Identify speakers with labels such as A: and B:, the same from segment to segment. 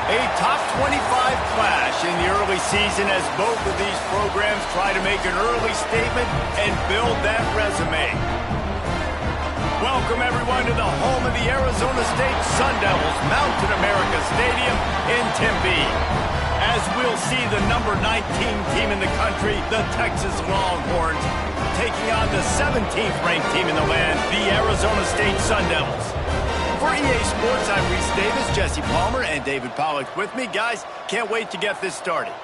A: A top 25 clash in the early season as both of these programs try to make an early statement and build that resume. Welcome, everyone, to the home of the Arizona State Sun Devils, Mountain America Stadium in Tempe. As we'll see the number 19 team in the country, the Texas Longhorns, taking on the 17th-ranked team in the land, the Arizona State Sun Devils. For EA Sports, I'm Reese Davis, Jesse Palmer, and David Pollack with me. Guys, can't wait to get this started.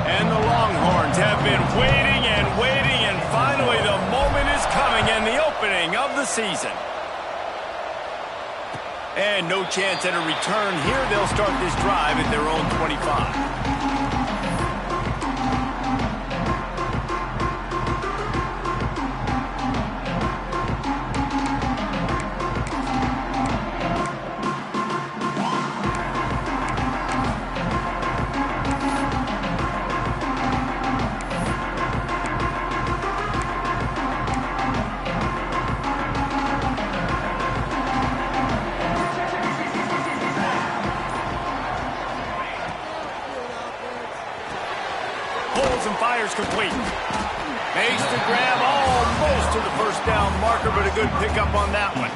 A: And the Longhorns have been waiting and waiting, and finally the moment is coming and the opening of the season. And no chance at a return here. They'll start this drive at their own 25. And fires complete. Makes the grab almost to the first down marker, but a good pickup on that one.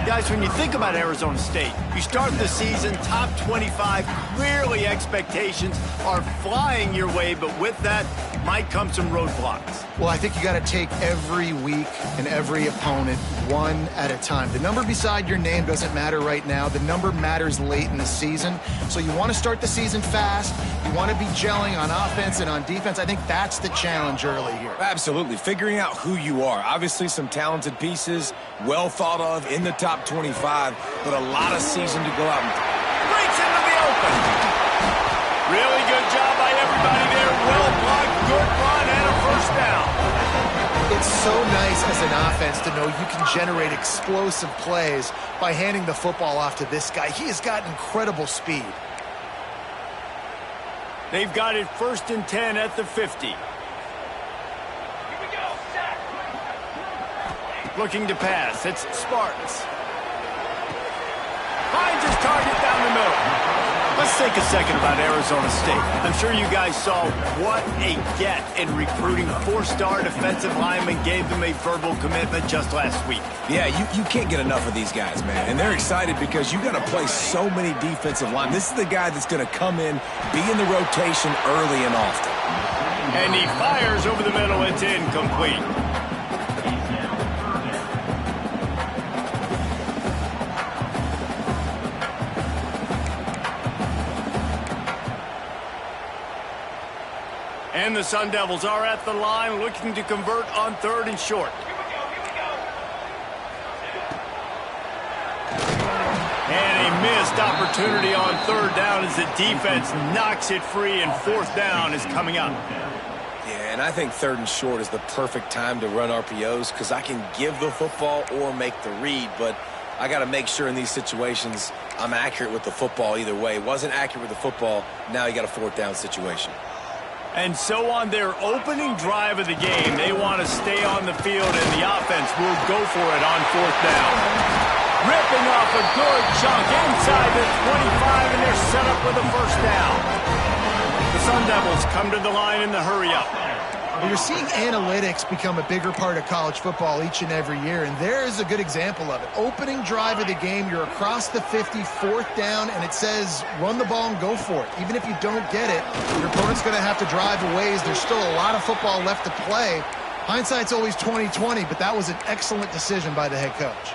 A: Guys, when you think about Arizona State, you start the season top 25. Clearly expectations are flying your way, but with that might come some roadblocks.
B: Well, I think you got to take every week and every opponent one at a time. The number beside your name doesn't matter right now. The number matters late in the season. So you want to start the season fast. You want to be gelling on offense and on defense. I think that's the challenge early here.
C: Absolutely. Figuring out who you are. Obviously some talented pieces, well thought of in the top 25, but a lot of season to go out and
A: breaks into the open. Really good job by everybody there. Well blocked, good run, and a first down.
B: It's so nice as an offense to know you can generate explosive plays by handing the football off to this guy. He has got incredible speed.
A: They've got it 1st and 10 at the 50. Looking to pass. It's Sparks. Finds his target down the middle. Let's take a second about Arizona State. I'm sure you guys saw what a get in recruiting. 4-star defensive linemen gave them a verbal commitment just last week.
C: Yeah, you can't get enough of these guys, man. And they're excited because you got to play so many defensive linemen. This is the guy that's going to come in, be in the rotation early and often.
A: And he fires over the middle. It's incomplete. And the Sun Devils are at the line looking to convert on 3rd and short. And a missed opportunity on 3rd down as the defense knocks it free, and 4th down is coming up.
C: Yeah, and I think 3rd and short is the perfect time to run RPOs because I can give the football or make the read, but I got to make sure in these situations I'm accurate with the football either way. Wasn't accurate with the football, now you got a 4th down situation.
A: And so on their opening drive of the game, they want to stay on the field, and the offense will go for it on 4th down. Ripping off a good chunk inside the 25, and they're set up with a first down. The Sun Devils come to the line in the hurry-up.
B: Well, you're seeing analytics become a bigger part of college football each and every year, and there is a good example of it. Opening drive of the game, you're across the 50, 4th down, and it says run the ball and go for it. Even if you don't get it, your opponent's going to have to drive a ways. There's still a lot of football left to play. Hindsight's always 20/20, but that was an excellent decision by the head coach.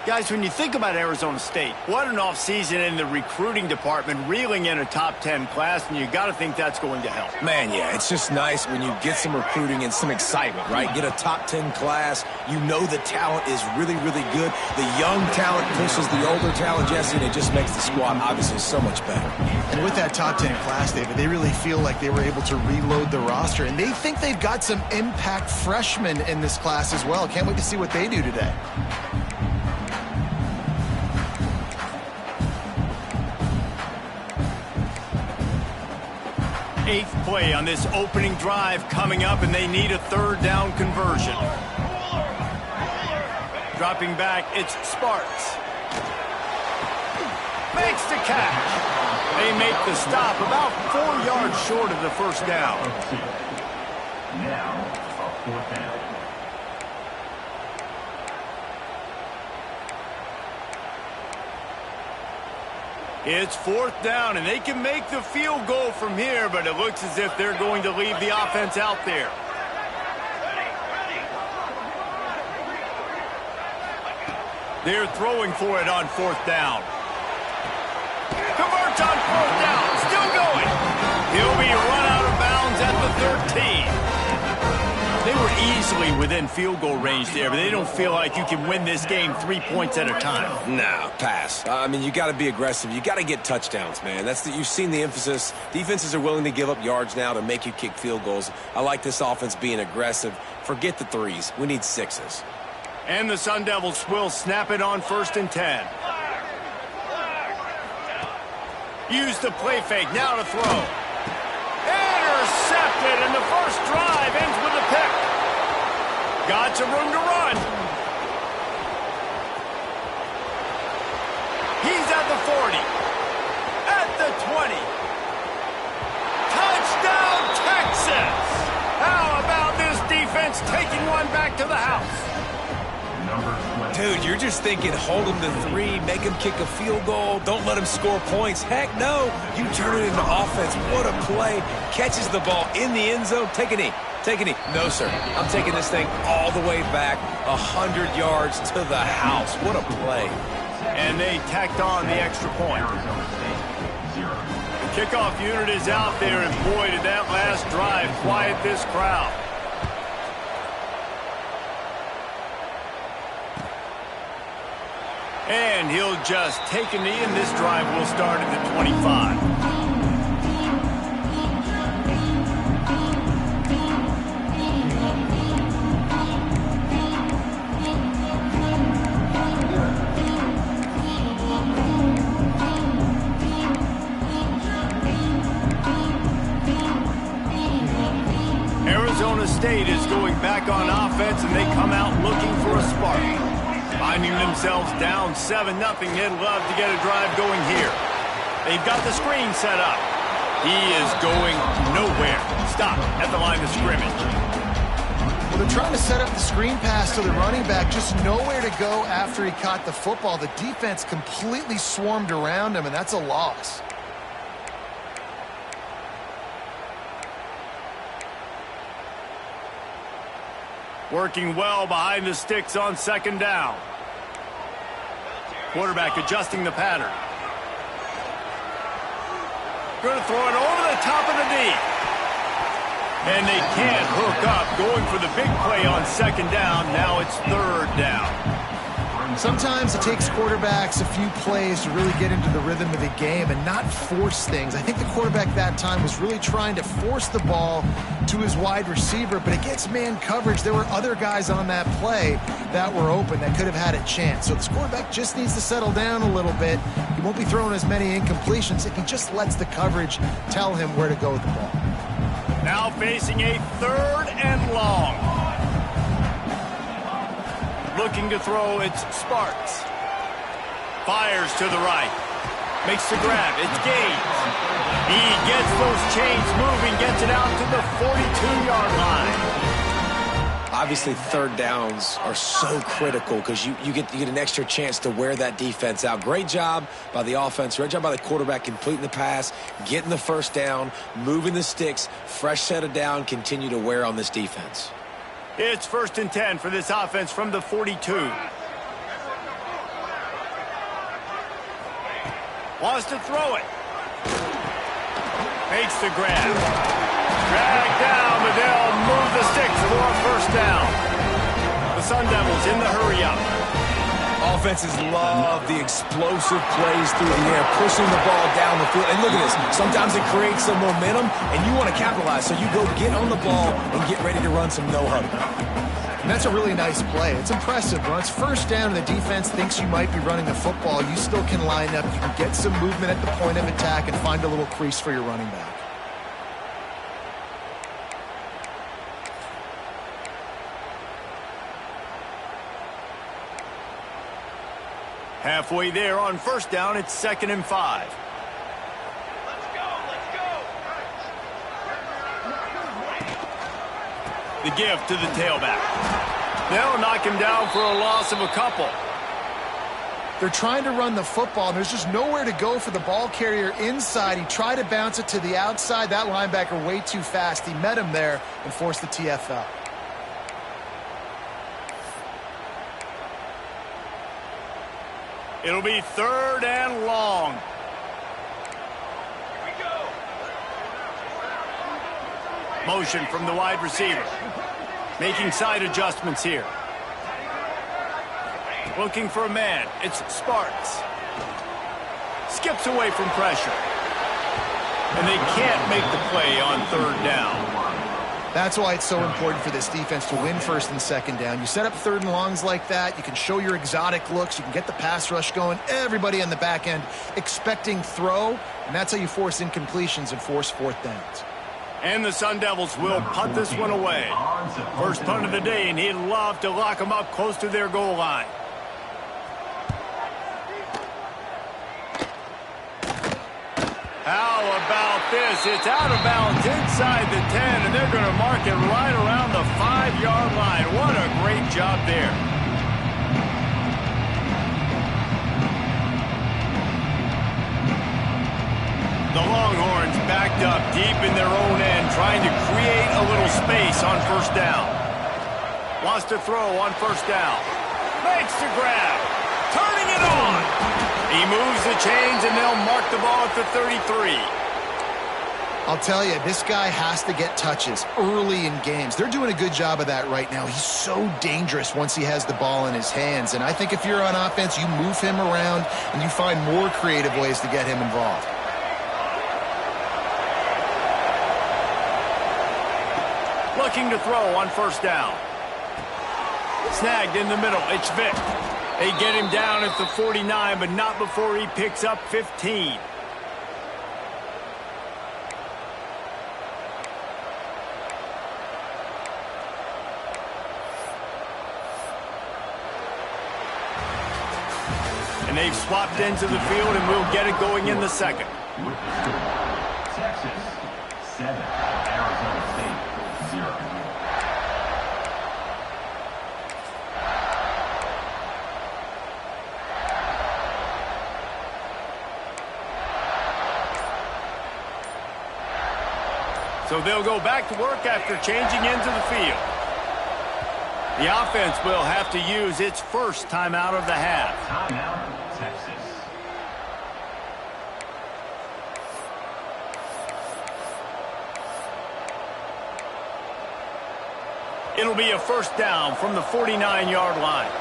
A: Guys, when you think about Arizona State, what an offseason in the recruiting department, reeling in a top 10 class, and you got to think that's going to help.
C: Man, yeah, it's just nice when you get some recruiting and some excitement, right? Get a top 10 class. You know the talent is really, really good. The young talent pushes the older talent, Jesse, and it just makes the squad obviously so much better.
B: And with that top 10 class, David, they really feel like they were able to reload the roster, and they think they've got some impact freshmen in this class as well. Can't wait to see what they do today.
A: 8th play on this opening drive coming up, and they need a 3rd down conversion. Dropping back, it's Sparks. Makes the catch. They make the stop about 4 yards short of the 1st down.
D: Now, a 4th down.
A: It's 4th down, and they can make the field goal from here, but it looks as if they're going to leave the offense out there. They're throwing for it on 4th down. Converts on 4th down. Still going. He'll be run out of bounds at the 13. They were easily within field goal range there, but they don't feel like you can win this game 3 points at a time.
C: Nah, pass. I mean, you got to be aggressive. You got to get touchdowns, man. You've seen the emphasis. Defenses are willing to give up yards now to make you kick field goals. I like this offense being aggressive. Forget the 3s. We need 6s.
A: And the Sun Devils will snap it on 1st and 10. Use the play fake, now to throw. Intercepted, and the first drive ends with a pick. Got some room to run. He's at the 40. At the 20. Touchdown, Texas! How about this defense taking one back to the house?
C: Dude, you're just thinking, hold him to 3, make him kick a field goal, don't let him score points. Heck no, you turn it into offense. What a play. Catches the ball in the end zone. Take a knee. Take a knee. No, sir. I'm taking this thing all the way back 100 yards to the house. What a play.
A: And they tacked on the extra point. The kickoff unit is out there, and boy, did that last drive quiet this crowd. And he'll just take a knee, and this drive will start at the 25. Arizona State is going back on offense, and they come out looking for a spark. Finding themselves down 7-0, they'd love to get a drive going here. They've got the screen set up. He is going nowhere. Stop at the line of scrimmage.
B: Well, they're trying to set up the screen pass to the running back, just nowhere to go after he caught the football. The defense completely swarmed around him, and that's a loss.
A: Working well behind the sticks on 2nd down. Quarterback adjusting the pattern. Going to throw it over the top of the knee. And they can't hook up. Going for the big play on 2nd down. Now it's 3rd down.
B: Sometimes it takes quarterbacks a few plays to really get into the rhythm of the game and not force things. I think the quarterback that time was really trying to force the ball to his wide receiver, but against man coverage, there were other guys on that play that were open that could have had a chance. So this quarterback just needs to settle down a little bit. He won't be throwing as many incompletions if he just lets the coverage tell him where to go with the ball.
A: Now facing a 3rd and long. Looking to throw, it's Sparks. Fires to the right. Makes the grab, it's Gaines. He gets those chains moving, gets it out to the 42-yard line.
C: Obviously, 3rd downs are so critical because you get an extra chance to wear that defense out. Great job by the offense. Great job by the quarterback completing the pass, getting the 1st down, moving the sticks, fresh set of down, continue to wear on this defense.
A: It's 1st and 10 for this offense from the 42. Wants to throw it. Makes the grab. Dragged down, but they'll move the sticks for a 1st down. The Sun Devils in the hurry-up.
C: Offenses love the explosive plays through the air, pushing the ball down the field. And look at this. Sometimes it creates some momentum, and you want to capitalize. So you go get on the ball and get ready to run some no-huddle.
B: And that's a really nice play. It's impressive. When it's 1st down and the defense thinks you might be running the football, you still can line up. You can get some movement at the point of attack and find a little crease for your running back.
A: Halfway there on first down, it's 2nd and 5. The give to the tailback. They'll knock him down for a loss of a couple.
B: They're trying to run the football, and there's just nowhere to go for the ball carrier inside. He tried to bounce it to the outside. That linebacker way too fast. He met him there and forced the TFL.
A: It'll be 3rd and long. Motion from the wide receiver. Making side adjustments here. Looking for a man. It's Sparks. Skips away from pressure. And they can't make the play on 3rd down.
B: That's why it's so important for this defense to win 1st and 2nd down. You set up 3rd and longs like that. You can show your exotic looks. You can get the pass rush going. Everybody on the back end expecting throw. And that's how you force incompletions and force 4th downs.
A: And the Sun Devils will punt this one away. First punt of the day, and he'd love to lock them up close to their goal line. How about this? It's out of bounds inside the 10, and they're going to mark it right around the 5-yard line. What a great job there. The Longhorns backed up deep in their own end, trying to create a little space on 1st down. Wants to throw on 1st down. Makes the grab. Turning it on. He moves the chains, and they'll mark the ball at the 33.
B: I'll tell you, this guy has to get touches early in games. They're doing a good job of that right now. He's so dangerous once he has the ball in his hands. And I think if you're on offense, you move him around, and you find more creative ways to get him involved.
A: Looking to throw on 1st down. Snagged in the middle. It's Vick. They get him down at the 49, but not before he picks up 15. And they've swapped into the field, and we'll get it going in the 2nd.
D: Texas 7, Arizona State 0.
A: So they'll go back to work after changing into the field. The offense will have to use its first timeout of the half.
D: Timeout, Texas.
A: It'll be a 1st down from the 49-yard line.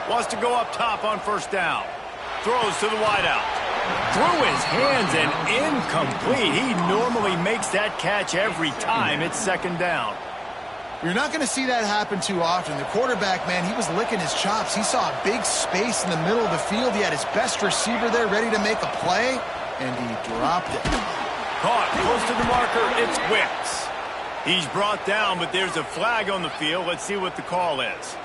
A: Wants to go up top on 1st down. Throws to the wideout. Through his hands and incomplete. He normally makes that catch every time. It's 2nd down.
B: You're not going to see that happen too often. The quarterback, man, he was licking his chops. He saw a big space in the middle of the field. He had his best receiver there ready to make a play, and he dropped it.
A: Caught close to the marker. It's Wicks. He's brought down, but there's a flag on the field. Let's see what the call is.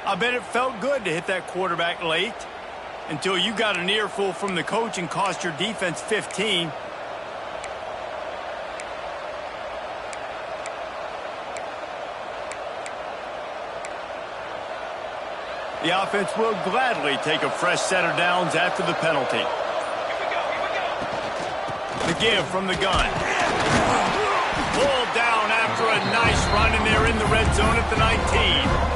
A: I bet it felt good to hit that quarterback late until you got an earful from the coach and cost your defense 15. The offense will gladly take a fresh set of downs after the penalty. The give from the gun. Pulled down after a nice run, and they're in the red zone at the 19.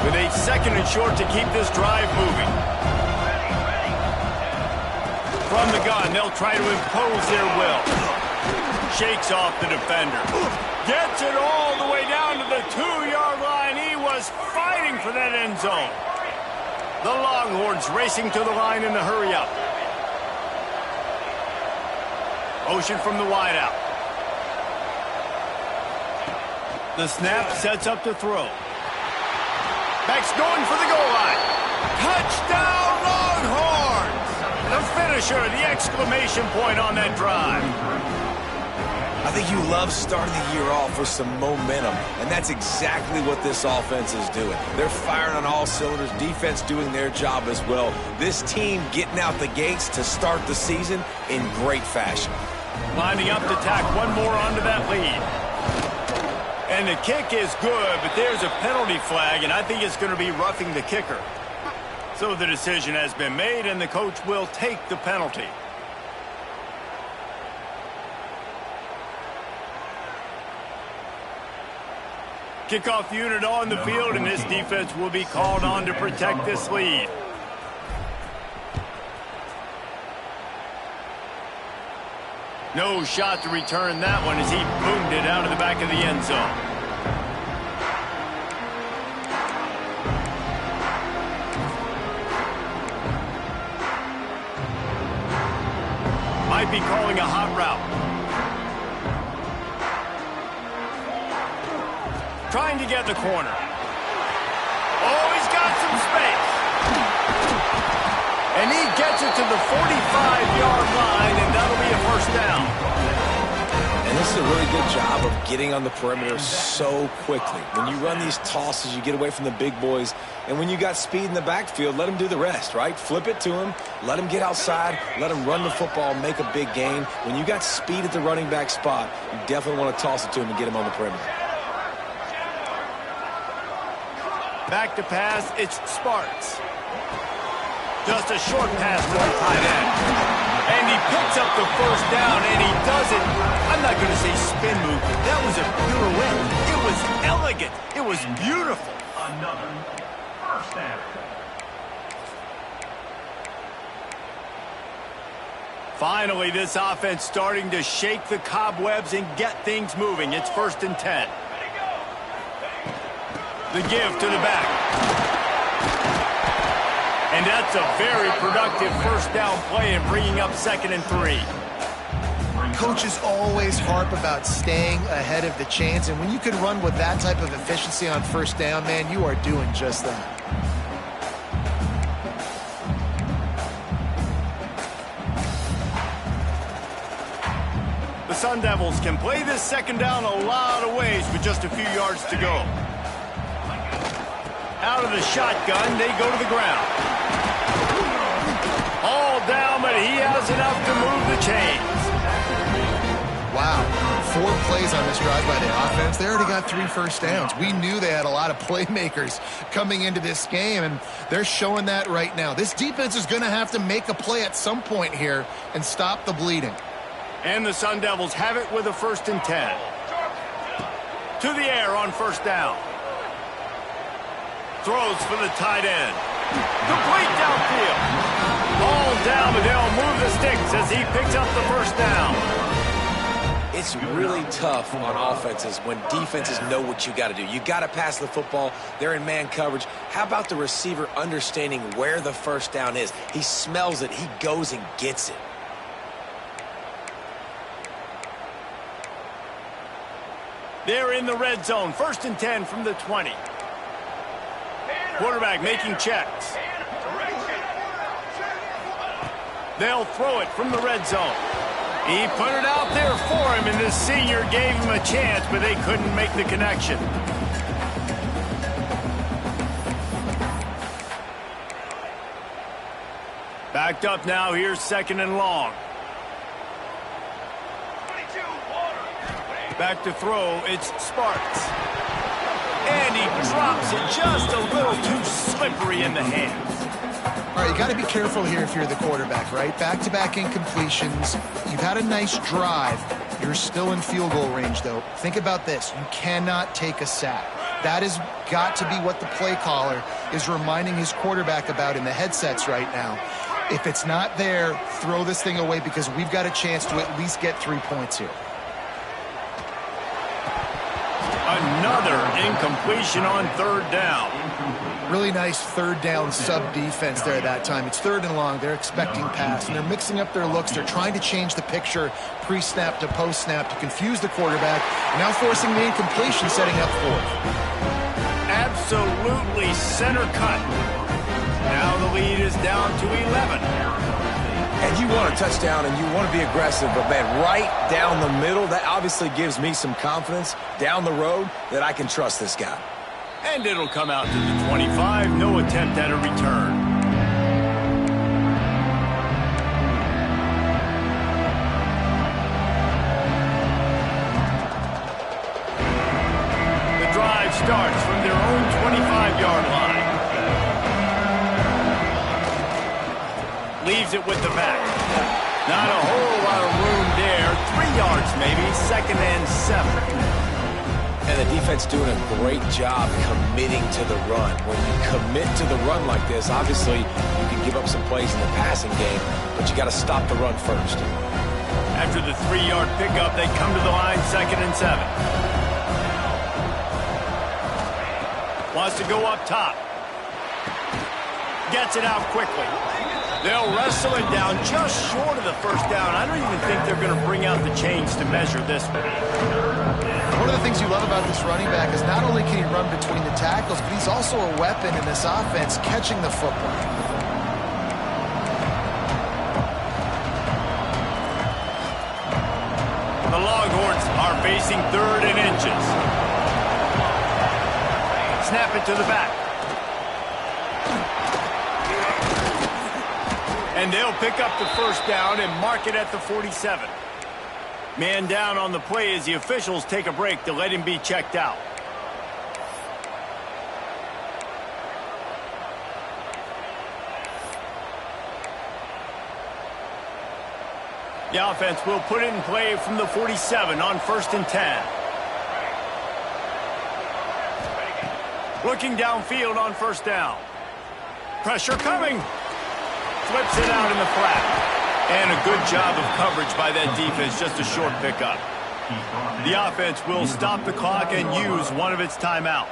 A: With a 2nd and short to keep this drive moving. From the gun, they'll try to impose their will. Shakes off the defender. Gets it all the way down to the 2-yard line. He was fighting for that end zone. The Longhorns racing to the line in the hurry-up. Motion from the wideout. The snap sets up the throw. Back's going for the goal line. Touchdown, Longhorns! The finisher, the exclamation point on that drive.
C: I think you love starting the year off with some momentum, and that's exactly what this offense is doing. They're firing on all cylinders, defense doing their job as well. This team getting out the gates to start the season in great fashion.
A: Lining up to tack one more onto that lead. And the kick is good, but there's a penalty flag, and I think it's going to be roughing the kicker. So the decision has been made, and the coach will take the penalty. Kickoff unit on the field, and this defense will be called on to protect this lead. No shot to return that one as he boomed it out of the back of the end zone. Might be calling a hot route. Trying to get the corner. Oh, he's got some space. And he gets it to the 45-yard line, and that'll be a first down.
C: And this is a really good job of getting on the perimeter so quickly. When you run these tosses, you get away from the big boys. And when you got speed in the backfield, let them do the rest, right? Flip it to him, let him get outside, let him run the football, make a big gain. When you got speed at the running back spot, you definitely want to toss it to him and get him on the perimeter.
A: Back to pass, it's Sparks. Just a short pass to the tight end. And he picks up the first down, and he does it. I'm not going to say spin move. That was a pirouette. It was elegant. It was beautiful.
D: Another first down.
A: Finally, this offense starting to shake the cobwebs and get things moving. It's 1st and 10. The give to the back. And that's a very productive first down play and bringing up 2nd and 3.
B: Coaches always harp about staying ahead of the chains, and when you can run with that type of efficiency on first down, man, you are doing just that.
A: The Sun Devils can play this 2nd down a lot of ways with just a few yards to go. Out of the shotgun, they go to the ground. All down, but he has enough to move the chains.
B: Wow, 4 plays on this drive by the offense. They already got 3 first downs. We knew they had a lot of playmakers coming into this game, and they're showing that right now. This defense is going to have to make a play at some point here and stop the bleeding.
A: And the Sun Devils have it with a 1st and 10. To the air on first down. Throws for the tight end. Complete downfield. All down, but they'll move the sticks as he picks up the first down.
C: It's really tough on offenses when defenses know what you got to do. You got to pass the football. They're in man coverage. How about the receiver understanding where the first down is? He smells it. He goes and gets it.
A: They're in the red zone. 1st and 10 from the 20. Quarterback making checks. They'll throw it from the red zone. He put it out there for him, and the senior gave him a chance, but they couldn't make the connection. Backed up now. Here's 2nd and long. Back to throw. It's Sparks. And he drops it just a little too slippery in the hands.
B: All right, you got to be careful here if you're the quarterback, right? Back-to-back incompletions. You've had a nice drive. You're still in field goal range, though. Think about this. You cannot take a sack. That has got to be what the play caller is reminding his quarterback about in the headsets right now. If it's not there, throw this thing away because we've got a chance to at least get 3 points here.
A: Another Another incompletion on third down.
B: Really nice third down sub-defense there that time. It's third and long. They're expecting pass, and they're mixing up their looks. They're trying to change the picture pre-snap to post-snap to confuse the quarterback, now forcing the incompletion, setting up fourth.
A: Absolutely center cut. Now the lead is down to 11.
C: And you want a touchdown and you want to be aggressive, but, man, right down the middle, that obviously gives me some confidence down the road that I can trust this guy.
A: And it'll come out to the 25. No attempt at a return. The drive starts from their own 25-yard line. Leaves it with the back. Not a whole lot of room there. 3 yards maybe. 2nd and 7.
C: And the defense doing a great job committing to the run. When you commit to the run like this, obviously you can give up some plays in the passing game, but you got to stop the run first.
A: After the 3-yard pickup, they come to the line, 2nd and 7. Wants to go up top. Gets it out quickly. They'll wrestle it down just short of the first down. I don't even think they're going to bring out the chains to measure this one.
B: One of the things you love about this running back is not only can he run between the tackles, but he's also a weapon in this offense, catching the football.
A: The Longhorns are facing 3rd and inches. Snap it to the back. And they'll pick up the first down and mark it at the 47. Man down on the play as the officials take a break to let him be checked out. The offense will put it in play from the 47 on 1st and 10. Looking downfield on 1st down. Pressure coming. Flips it out in the flat. And a good job of coverage by that defense, just a short pickup. The offense will stop the clock and use one of its timeouts.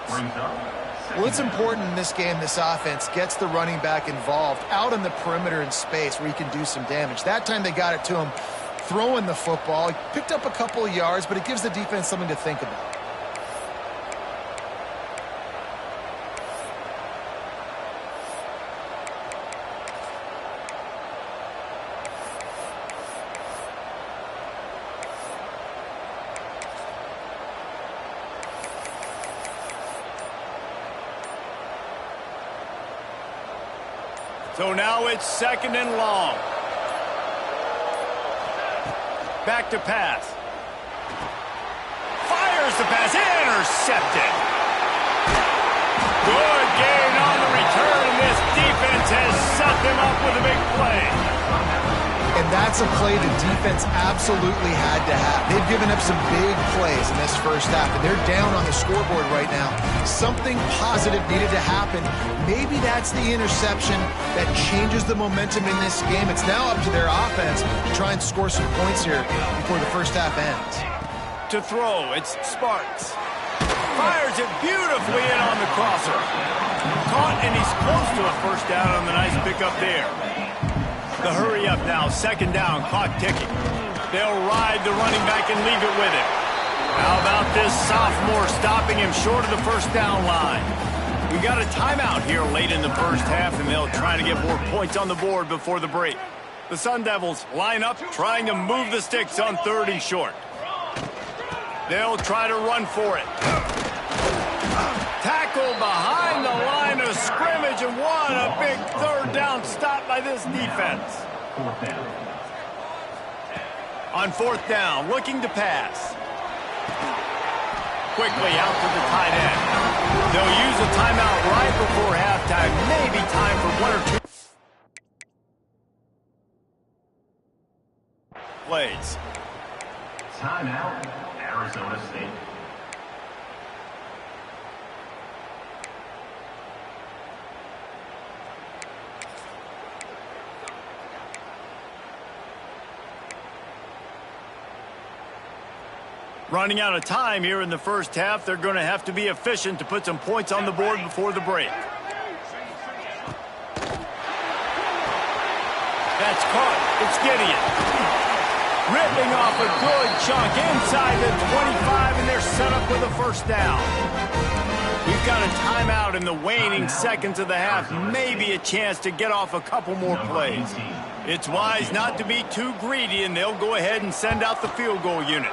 B: Well, it's important in this game this offense gets the running back involved out on the perimeter in space where he can do some damage. That time they got it to him throwing the football. He picked up a couple of yards, but it gives the defense something to think about.
A: So now it's 2nd and long. Back to pass. Fires the pass. Intercepted. Good gain on the return. This defense has set them up with a big play.
B: And that's a play the defense absolutely had to have. They've given up some big plays in this first half, and they're down on the scoreboard right now. Something positive needed to happen. Maybe that's the interception that changes the momentum in this game. It's now up to their offense to try and score some points here before the first half ends.
A: To throw, it's Sparks. Fires it beautifully in on the crosser. Caught, and he's close to a first down on the nice pickup there. The hurry up now, 2nd down, clock ticking. They'll ride the running back and leave it with him. How about this sophomore stopping him short of the first down line? We got a timeout here late in the first half, and they'll try to get more points on the board before the break. The Sun Devils line up, trying to move the sticks on 3rd and short. They'll try to run for it. Tackle behind the line of scrimmage, and what a big 3rd down stop by this defense.
D: 4th down.
A: On 4th down, looking to pass. Quickly out to the tight end. They'll use a timeout right before halftime. Maybe time for 1 or 2 plays.
D: Timeout, Arizona State.
A: Running out of time here in the first half. They're going to have to be efficient to put some points on the board before the break. That's caught. It's Gideon. Ripping off a good chunk inside the 25, and they're set up with a first down. We've got a timeout in the waning seconds of the half. Maybe a chance to get off a couple more plays. It's wise not to be too greedy, and they'll go ahead and send out the field goal unit.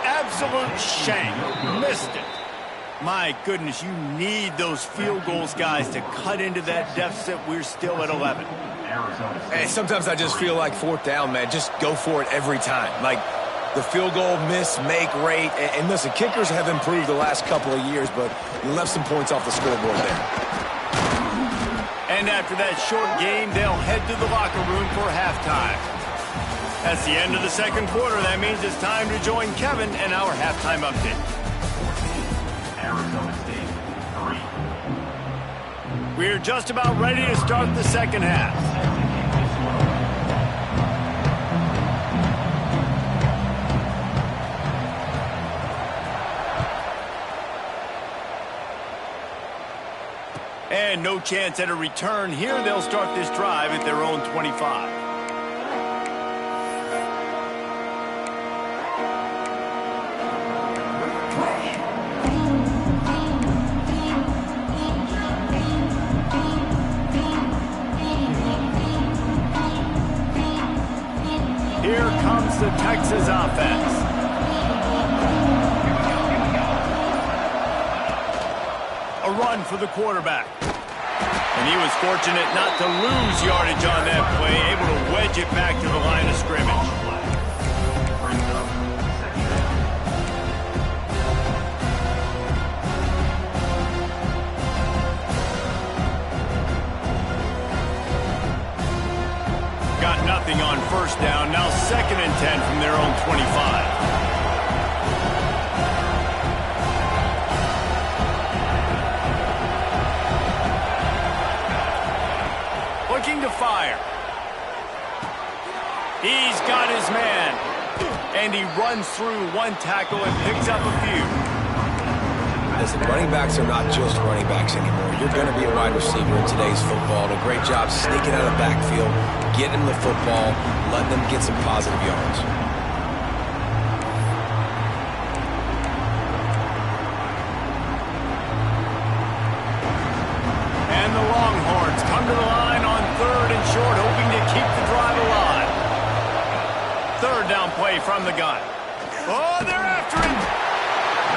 A: Absolute shank. Missed it. My goodness, you need those field goals, guys, to cut into that deficit. We're still at 11.
C: Hey, sometimes I just feel like fourth down, man. Just go for it every time. Like the field goal miss-make rate. And listen, kickers have improved the last couple of years, but you left some points off the scoreboard there.
A: And after that short game, they'll head to the locker room for halftime. That's the end of the second quarter. That means it's time to join Kevin and our halftime update.
D: Arizona State, 3.
A: We're just about ready to start the second half. And no chance at a return here. They'll start this drive at their own 25. Here comes the Texas offense. A run for the quarterback. And he was fortunate not to lose yardage on that play, able to wedge it back to the line of scrimmage. Got nothing on first down. Now 2nd and 10 from their own 25. Looking to fire. He's got his man. And he runs through one tackle and picks up a few.
C: Listen, running backs are not just running backs anymore. You're going to be a wide receiver in today's football. And a great job sneaking out of the backfield, getting the football, letting them get some positive yards.
A: And the Longhorns come to the line on 3rd and short, hoping to keep the drive alive. 3rd down play from the gun. Oh, they're after him.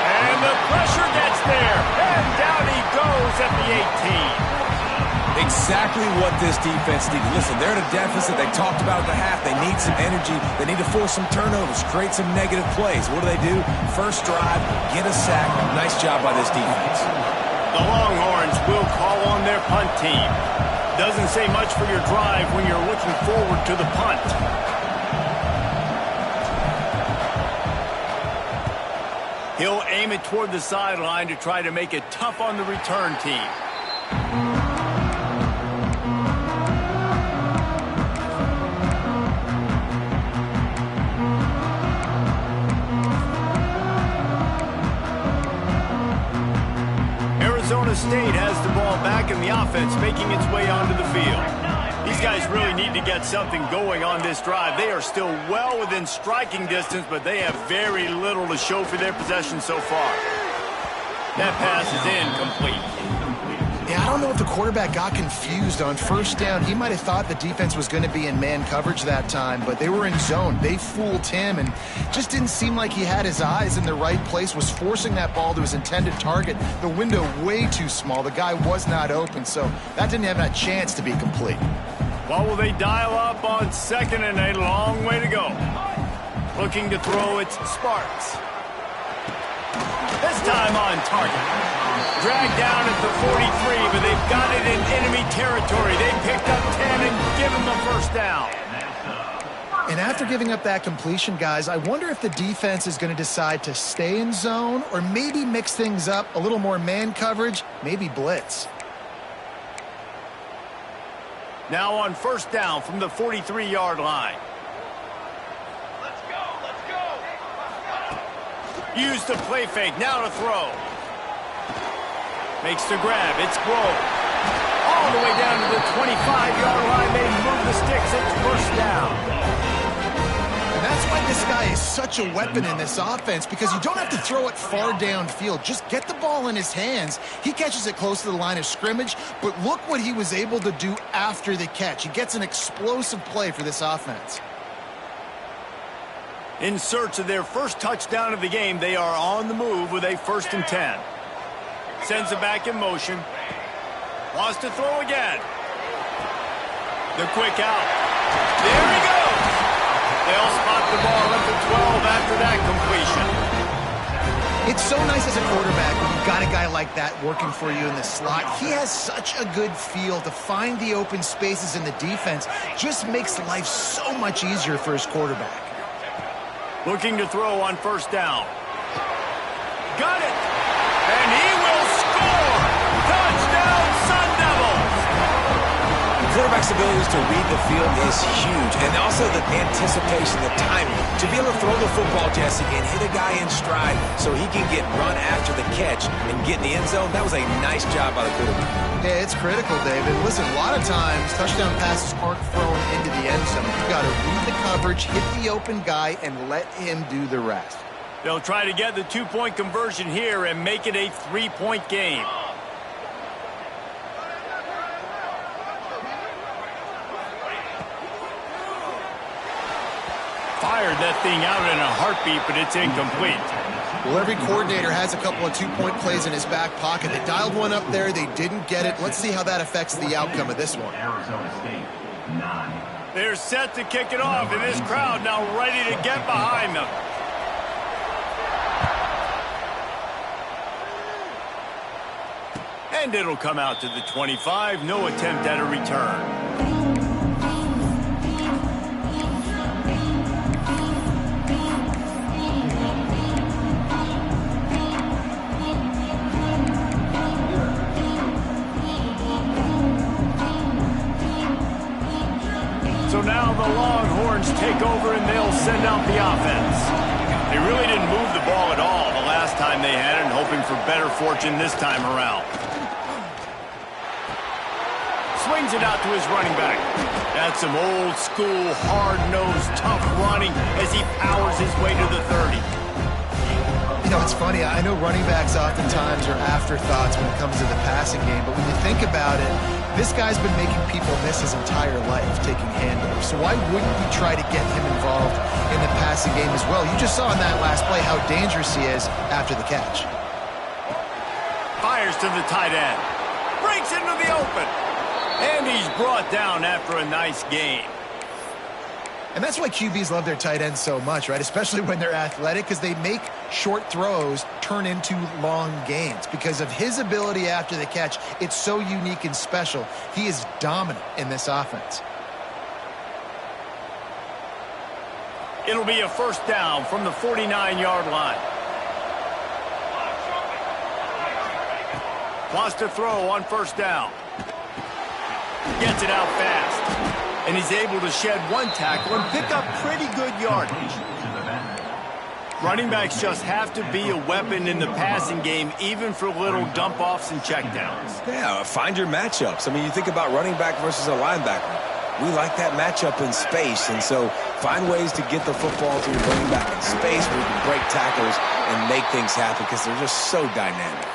A: And the pressure gets there. And down he goes at the 18.
C: Exactly what this defense needed. Listen, they're at a deficit. They talked about at the half. They need some energy. They need to force some turnovers, create some negative plays. What do? First drive, get a sack. Nice job by this defense.
A: The Longhorns will call on their punt team. Doesn't say much for your drive when you're looking forward to the punt. He'll aim it toward the sideline to try to make it tough on the return team. Arizona State has the ball back in the offense, making its way onto the field. These guys really need to get something going on this drive. They are still well within striking distance, but they have very little to show for their possession so far. That pass is incomplete.
B: Yeah, I don't know if the quarterback got confused on first down. He might have thought the defense was going to be in man coverage that time, but they were in zone. They fooled him and just didn't seem like he had his eyes in the right place, was forcing that ball to his intended target. The window way too small. The guy was not open, so that didn't have a chance to be complete.
A: What will they dial up on 2nd and a long way to go? Looking to throw, it's Sparks. This time on target. Dragged down at the 43, but they've got it in enemy territory. They picked up 10 and give him the first down.
B: And after giving up that completion, guys, I wonder if the defense is going to decide to stay in zone or maybe mix things up, a little more man coverage, maybe blitz.
A: Now on first down from the 43-yard line. Use the play fake. Now to throw. Makes the grab. It's Grove. All the way down to the 25-yard line. They move the sticks. It's first down.
B: And that's why this guy is such a weapon in this offense, because you don't have to throw it far downfield. Just get the ball in his hands. He catches it close to the line of scrimmage, but look what he was able to do after the catch. He gets an explosive play for this offense.
A: In search of their first touchdown of the game, they are on the move with a 1st and 10. Sends it back in motion. Wants to throw again. The quick out. There he goes. They'll spot the ball at the 12 after that completion.
B: It's so nice as a quarterback when you've got a guy like that working for you in the slot. He has such a good feel to find the open spaces in the defense. Just makes life so much easier for his quarterback.
A: Looking to throw on 1st down. Got it. And he will score. Touchdown, Sun Devils.
C: The quarterback's abilities to read the field is huge. And also the anticipation, the timing. To be able to throw the football, Jesse, and hit a guy in stride so he can get run after the catch and get in the end zone, that was a nice job by the quarterback.
B: Yeah, it's critical, David. Listen, a lot of times touchdown passes aren't thrown into the end zone. You've got to read the coverage, hit the open guy, and let him do the rest.
A: They'll try to get the 2-point conversion here and make it a 3-point game. Fired that thing out in a heartbeat, but it's incomplete.
B: Well, every coordinator has a couple of 2-point plays in his back pocket. They dialed one up there. They didn't get it. Let's see how that affects the outcome of this one.
D: Arizona State, 9.
A: They're set to kick it off, and this crowd now ready to get behind them. And it'll come out to the 25. No attempt at a return. So now the Longhorns take over and they'll send out the offense. They really didn't move the ball at all the last time they had it, and hoping for better fortune this time around. Swings it out to his running back. That's some old school, hard-nosed, tough running as he powers his way to the 30.
B: You know, it's funny. I know running backs oftentimes are afterthoughts when it comes to the passing game, but when you think about it, this guy's been making people miss his entire life taking handoffs. So why wouldn't you try to get him involved in the passing game as well? You just saw in that last play how dangerous he is after the catch.
A: Fires to the tight end. Breaks into the open. And he's brought down after a nice game.
B: And that's why QBs love their tight ends so much, right? Especially when they're athletic, because they make short throws turn into long gains. Because of his ability after the catch, it's so unique and special. He is dominant in this offense.
A: It'll be a 1st down from the 49-yard line. Wants to throw on 1st down. Gets it out fast. And he's able to shed one tackle and pick up pretty good yardage. Running backs just have to be a weapon in the passing game, even for little dump-offs and checkdowns.
C: Yeah, find your matchups. I mean, you think about running back versus a linebacker. We like that matchup in space, and so find ways to get the football to your running back in space where you can break tackles and make things happen because they're just so dynamic.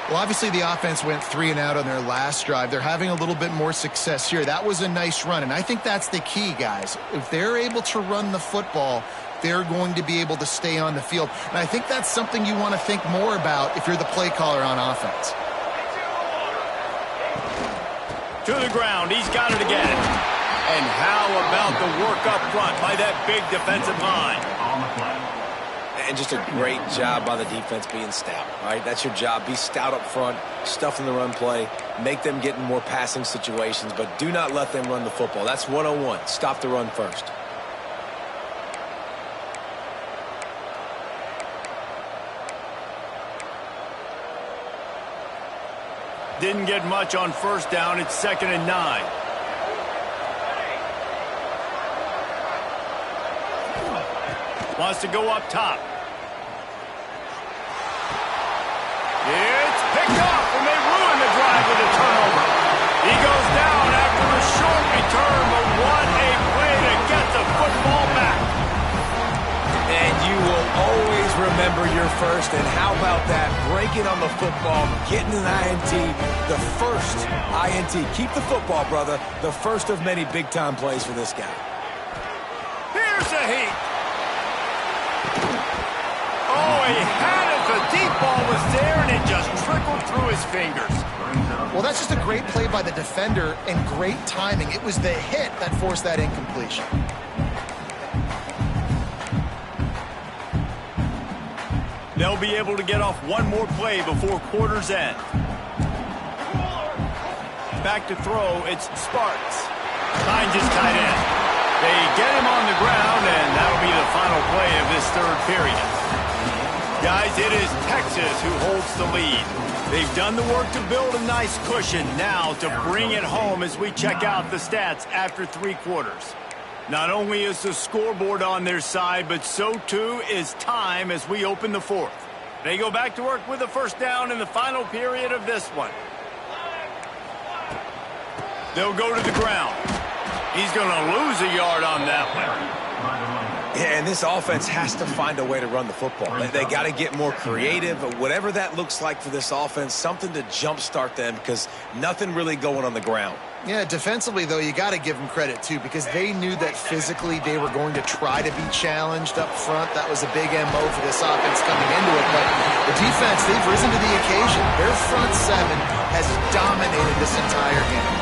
B: Well, obviously the offense went 3 and out on their last drive. They're having a little bit more success here. That was a nice run, and I think that's the key, guys. If they're able to run the football, they're going to be able to stay on the field. And I think that's something you want to think more about if you're the play caller on offense.
A: To the ground. He's got it again. And how about the work up front by that big defensive line?
D: On the play.
C: And just a great job by the defense being stout, right? That's your job. Be stout up front, stuff in the run play, make them get in more passing situations, but do not let them run the football. That's 101. Stop the run first.
A: Didn't get much on 1st down. It's 2nd and 9. Wants to go up top.
C: for your first, and how about that? Breaking on the football, getting an INT, the first INT. Keep the football, brother. The first of many big-time plays for this guy.
A: Here's a heat. Oh, he had it. The deep ball was there, and it just trickled through his fingers.
B: Well, that's just a great play by the defender and great timing. It was the hit that forced that incompletion.
A: They'll be able to get off one more play before quarter's end. Back to throw, it's Sparks. Finds his tight end. They get him on the ground, and that'll be the final play of this third period. Guys, it is Texas who holds the lead. They've done the work to build a nice cushion. Now to bring it home as we check out the stats after 3 quarters. Not only is the scoreboard on their side, but so too is time as we open the fourth. They go back to work with a first down in the final period of this one. They'll go to the ground. He's going to lose a yard on that one.
C: Yeah, and this offense has to find a way to run the football. They got to get more creative, whatever that looks like for this offense, something to jumpstart them because nothing really going on the ground.
B: Yeah, defensively, though, you got to give them credit, too, because they knew that physically they were going to try to be challenged up front. That was a big MO for this offense coming into it. But the defense, they've risen to the occasion. Their front seven has dominated this entire game.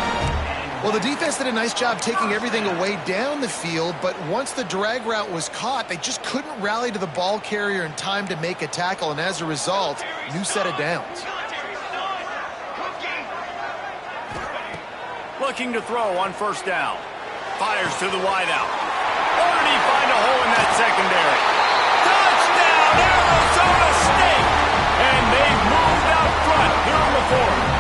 B: Well, the defense did a nice job taking everything away down the field, but once the drag route was caught, they just couldn't rally to the ball carrier in time to make a tackle, and as a result, new set of downs.
A: Looking to throw on first down. Fires to the wideout. Or did he find a hole in that secondary? Touchdown, Arizona State! And they've moved out front here in the fourth.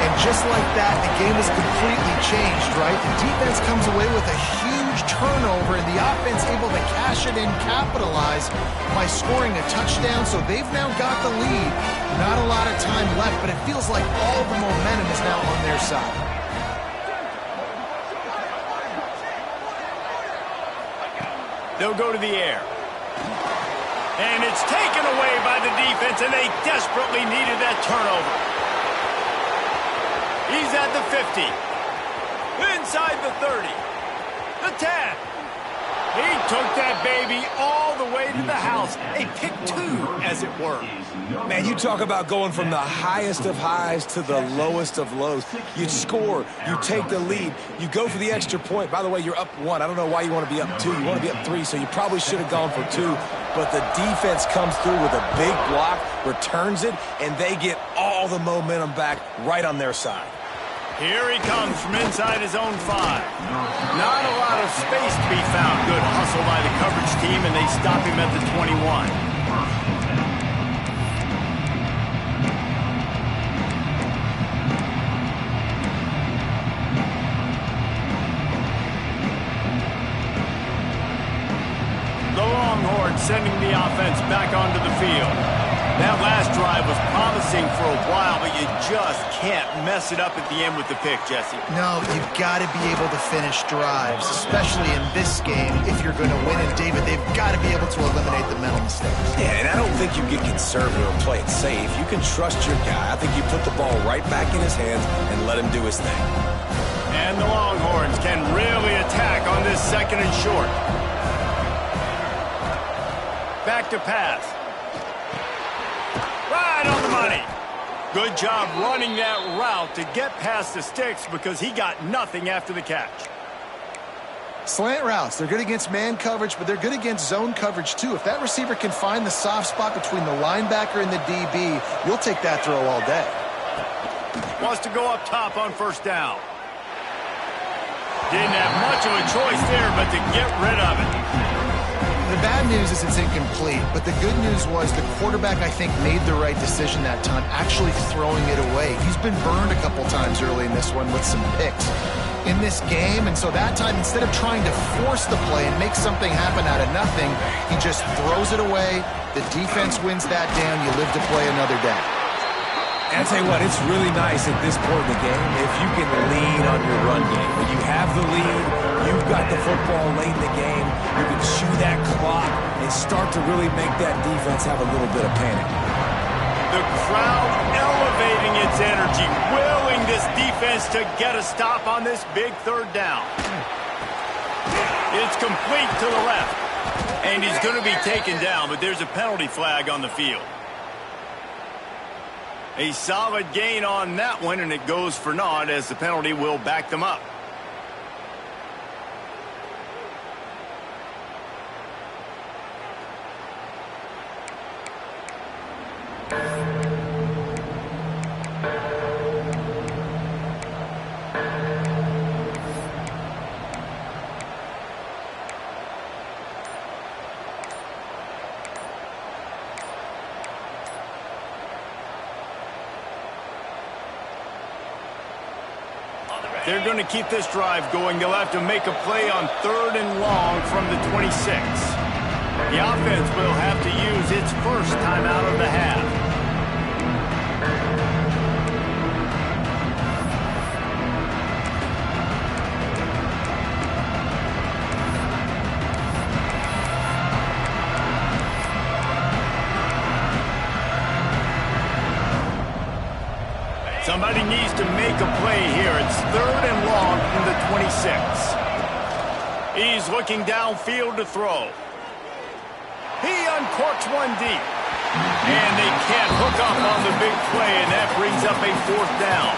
B: And just like that, the game is completely changed, right? The defense comes away with a huge turnover, and the offense able to cash it in, capitalize by scoring a touchdown. So they've now got the lead. Not a lot of time left, but it feels like all the momentum is now on their side.
A: They'll go to the air. And it's taken away by the defense, and they desperately needed that turnover. He's at the 50. Inside the 30. The 10. He took that baby all the way to the house. A pick 2, as it were.
C: Man, you talk about going from the highest of highs to the lowest of lows. You score, you take the lead, you go for the extra point. By the way, you're up 1. I don't know why you want to be up 2. You want to be up 3, so you probably should have gone for 2. But the defense comes through with a big block, returns it, and they get all the momentum back right on their side.
A: Here he comes from inside his own 5. Not a lot of space to be found. Good hustle by the coverage team, and they stop him at the 21. The Longhorns sending the offense back onto the field. That last drive was promising for a while, but you just can't mess it up at the end with the pick, Jesse.
B: No, you've got to be able to finish drives, especially in this game. If you're going to win, and David, they've got to be able to eliminate the mental mistakes.
C: Yeah, and I don't think you get conservative or play it safe. You can trust your guy. I think you put the ball right back in his hands and let him do his thing.
A: And the Longhorns can really attack on this second and short. Back to pass. Right on the money. Good job running that route to get past the sticks because he got nothing after the catch.
B: Slant routes, they're good against man coverage, but they're good against zone coverage too. If that receiver can find the soft spot between the linebacker and the DB, you'll take that throw all day.
A: Wants to go up top on first down. Didn't have much of a choice there, but to get rid of it.
B: The bad news is it's incomplete, but the good news was the quarterback, I think, made the right decision that time, actually throwing it away. He's been burned a couple times early in this one with some picks in this game, and so that time, instead of trying to force the play and make something happen out of nothing, he just throws it away. The defense wins that down. You live to play another day.
C: And I tell you what, it's really nice at this point in the game if you can lean on your run game. When you have the lead, you've got the football late in the game, you can chew that clock and start to really make that defense have a little bit of panic.
A: The crowd elevating its energy, willing this defense to get a stop on this big third down. It's complete to the left. And he's going to be taken down, but there's a penalty flag on the field. A solid gain on that one, and it goes for naught as the penalty will back them up. They're going to keep this drive going. They'll have to make a play on 3rd and long from the 26. The offense will have to use its first timeout of the half. Somebody needs to make a play here. It's 3rd and long from the 26. He's looking downfield to throw. He uncorks one deep. And they can't hook up on the big play, and that brings up a 4th down.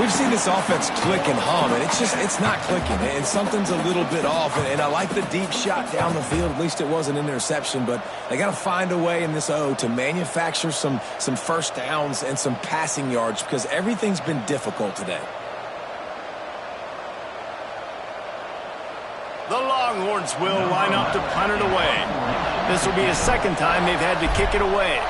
C: We've seen this offense click and hum, and it's not clicking, and something's a little bit off. And I like the deep shot down the field. At least it was an interception, but they got to find a way in this O to manufacture some first downs and some passing yards because everything's been difficult today.
A: The Longhorns will line up to punt it away. This will be the second time they've had to kick it away.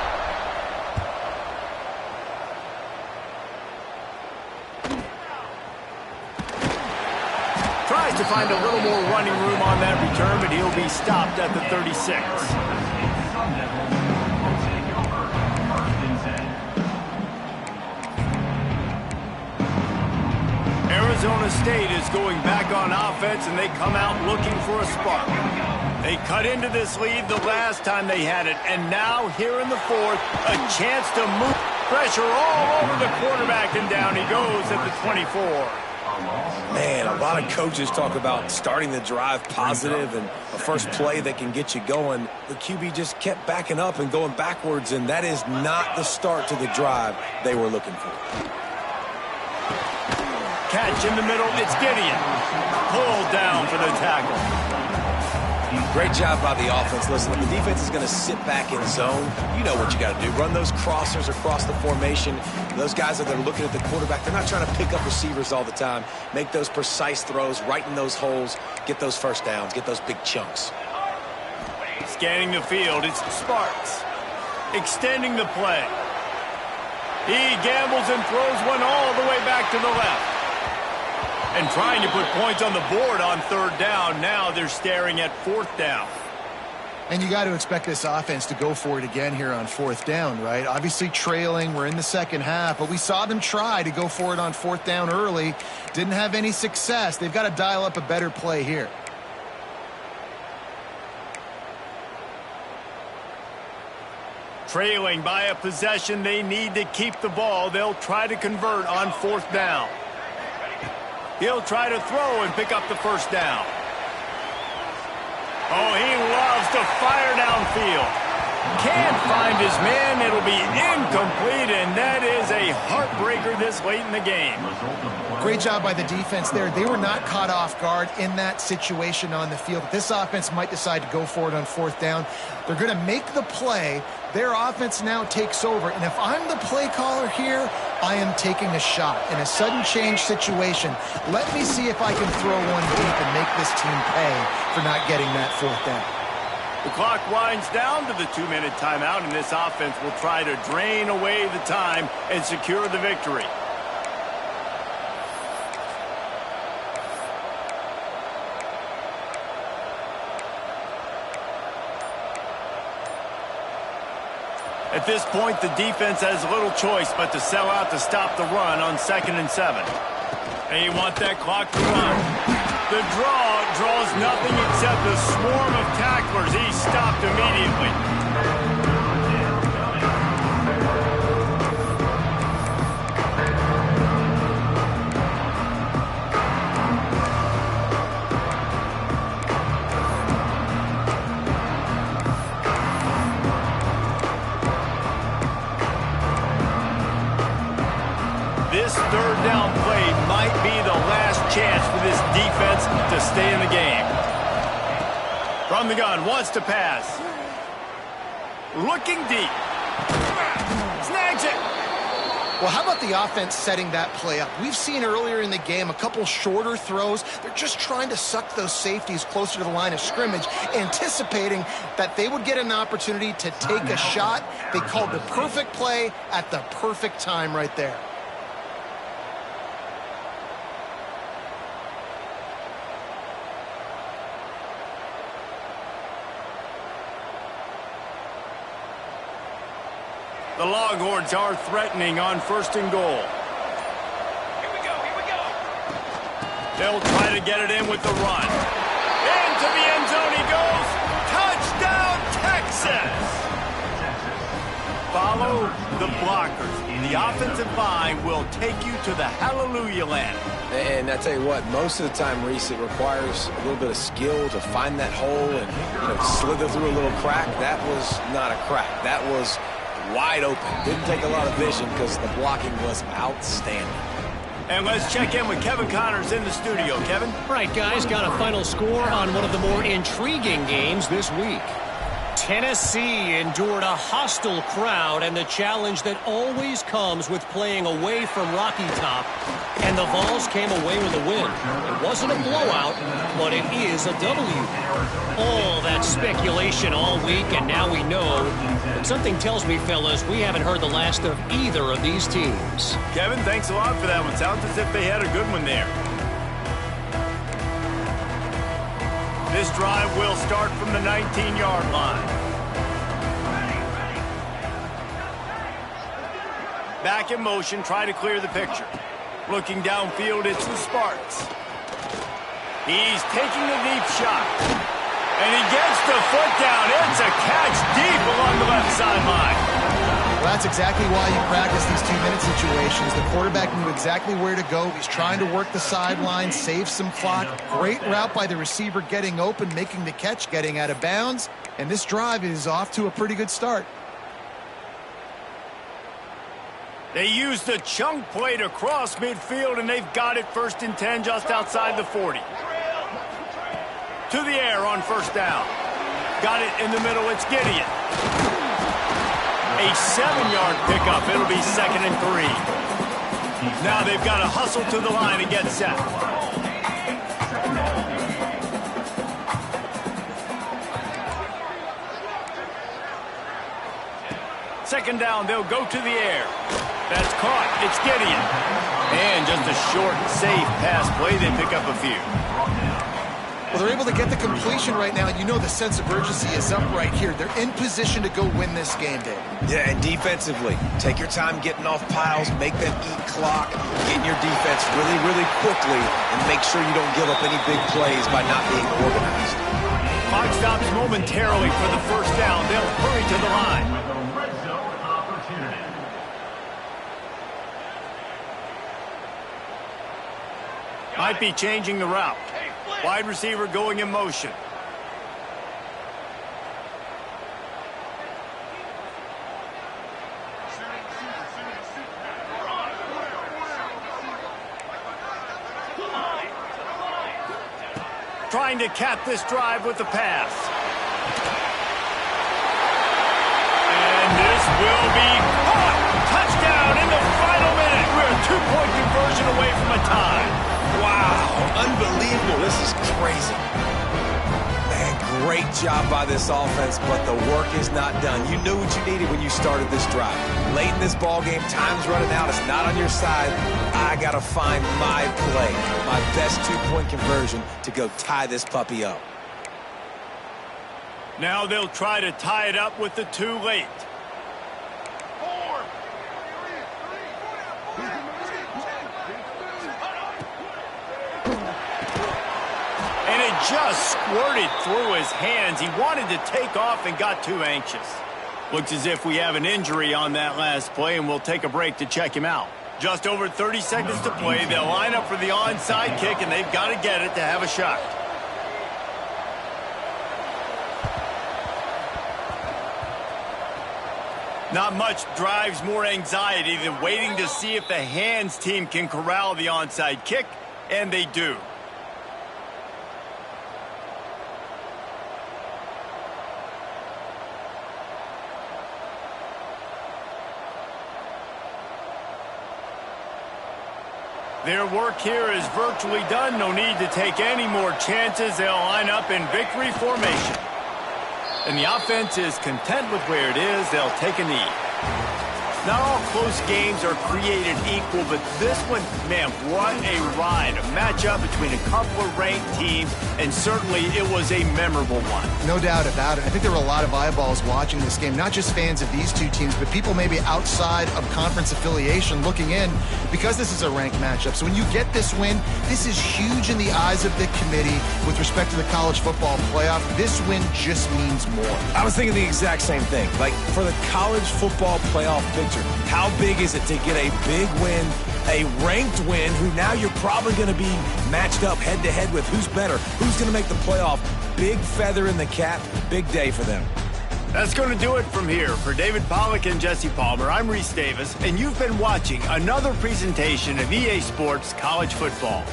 A: Tries to find a little more running room on that return, but he'll be stopped at the 36. Arizona State is going back on offense, and they come out looking for a spark. They cut into this lead the last time they had it, and now here in the 4th, a chance to move pressure all over the quarterback, and down he goes at the 24.
C: Man, a lot of coaches talk about starting the drive positive and a first play that can get you going. The QB just kept backing up and going backwards, and that is not the start to the drive they were looking for.
A: Catch in the middle, it's Gideon. Pulled down for the tackle.
C: Great job by the offense. Listen, if the defense is going to sit back in zone, you know what you got to do. Run those crossers across the formation. Those guys that are looking at the quarterback, they're not trying to pick up receivers all the time. Make those precise throws, right in those holes, get those first downs, get those big chunks.
A: Scanning the field, it's Sparks. Extending the play. He gambles and throws one all the way back to the left. And trying to put points on the board on 3rd down. Now they're staring at 4th down.
B: And you got to expect this offense to go for it again here on 4th down, right? Obviously trailing, we're in the second half, but we saw them try to go for it on 4th down early. Didn't have any success. They've got to dial up a better play here.
A: Trailing by a possession, they need to keep the ball. They'll try to convert on 4th down. He'll try to throw and pick up the first down. Oh, he loves to fire downfield. Can't find his man. It'll be incomplete, and that is a heartbreaker this late in the game.
B: Great job by the defense there. They were not caught off guard in that situation on the field. This offense might decide to go for it on 4th down. They're going to make the play. Their offense now takes over, and if I'm the play caller here, I am taking a shot in a sudden change situation. Let me see if I can throw one deep and make this team pay for not getting that 4th down.
A: The clock winds down to the 2-minute timeout, and this offense will try to drain away the time and secure the victory. At this point, the defense has little choice but to sell out to stop the run on 2nd and 7. They want that clock to run. The draw draws nothing except a swarm of tacklers. He's stopped immediately. This 3rd down play might be the last chance for this defense to stay in the game. From the gun, wants to pass. Looking deep. Snags it.
B: Well, how about the offense setting that play up? We've seen earlier in the game a couple shorter throws. They're just trying to suck those safeties closer to the line of scrimmage, anticipating that they would get an opportunity to take a shot. They called the perfect play at the perfect time right there.
A: The Longhorns are threatening on 1st and goal.
E: Here we go, here we go.
A: They'll try to get it in with the run. Into the end zone he goes. Touchdown, Texas! Follow the blockers. The offensive line will take you to the hallelujah land.
C: And I tell you what, most of the time, Reese, it requires a little bit of skill to find that hole and slither through a little crack. That was not a crack. That was wide open. Didn't take a lot of vision because the blocking was outstanding.
A: And let's check in with Kevin Connors in the studio. Kevin?
F: All right, guys, got a final score on one of the more intriguing games this week. Tennessee endured a hostile crowd and the challenge that always comes with playing away from Rocky Top, and the Vols came away with a win. It wasn't a blowout, but it is a W. All that speculation all week, and now we know. But something tells me, fellas, we haven't heard the last of either of these teams.
A: Kevin, thanks a lot for that one. Sounds as if they had a good one there. This drive will start from the 19-yard line. Back in motion, try to clear the picture. Looking downfield, it's the Sparks. He's taking the deep shot. And he gets the foot down. It's a catch deep along the left sideline.
B: Well, that's exactly why you practice these 2-minute situations. The quarterback knew exactly where to go. He's trying to work the sideline, save some clock. Great route by the receiver getting open, making the catch, getting out of bounds. And this drive is off to a pretty good start.
A: They use the chunk play to cross midfield, and they've got it 1st and 10 just outside the 40. To the air on 1st down. Got it in the middle. It's Gideon. A 7-yard pickup. It'll be 2nd and 3. Now they've got to hustle to the line and get set. Second down, they'll go to the air. That's caught. It's Gideon. And just a short, safe pass play. They pick up a few.
B: Well, they're able to get the completion right now. You know the sense of urgency is up right here. They're in position to go win this game, Dave.
C: Yeah, and defensively, take your time getting off piles, make them eat clock, get in your defense really, really quickly, and make sure you don't give up any big plays by not being organized.
A: Clock stops momentarily for the 1st down. They'll hurry to the line. Might be changing the route. Wide receiver going in motion. Trying to cap this drive with the pass. And this will be caught. Touchdown in the final minute. We're a 2-point conversion away from a tie.
C: Wow, unbelievable. This is crazy. Man, great job by this offense, but the work is not done. You knew what you needed when you started this drive. Late in this ball game, time's running out. It's not on your side. I got to find my play, my best 2-point conversion to go tie this puppy up.
A: Now they'll try to tie it up with the 2 late. And it just squirted through his hands. He wanted to take off and got too anxious. Looks as if we have an injury on that last play, and we'll take a break to check him out. Just over 30 seconds to play. They'll line up for the onside kick, and they've got to get it to have a shot. Not much drives more anxiety than waiting to see if the hands team can corral the onside kick, and they do. Their work here is virtually done. No need to take any more chances. They'll line up in victory formation. And the offense is content with where it is. They'll take a knee. Not all close games are created equal, but this one, man, what a ride. A matchup between a couple of ranked teams, and certainly it was a memorable one.
B: No doubt about it. I think there were a lot of eyeballs watching this game, not just fans of these two teams, but people maybe outside of conference affiliation looking in because this is a ranked matchup. So when you get this win, this is huge in the eyes of the committee with respect to the college football playoff. This win just means more.
C: I was thinking the exact same thing. Like, for the college football playoff picture, how big is it to get a big win, a ranked win, who now you're probably going to be matched up head-to-head with who's better, who's going to make the playoff. Big feather in the cap, big day for them.
A: That's going to do it from here. For David Pollack and Jesse Palmer, I'm Reese Davis, and you've been watching another presentation of EA Sports College Football.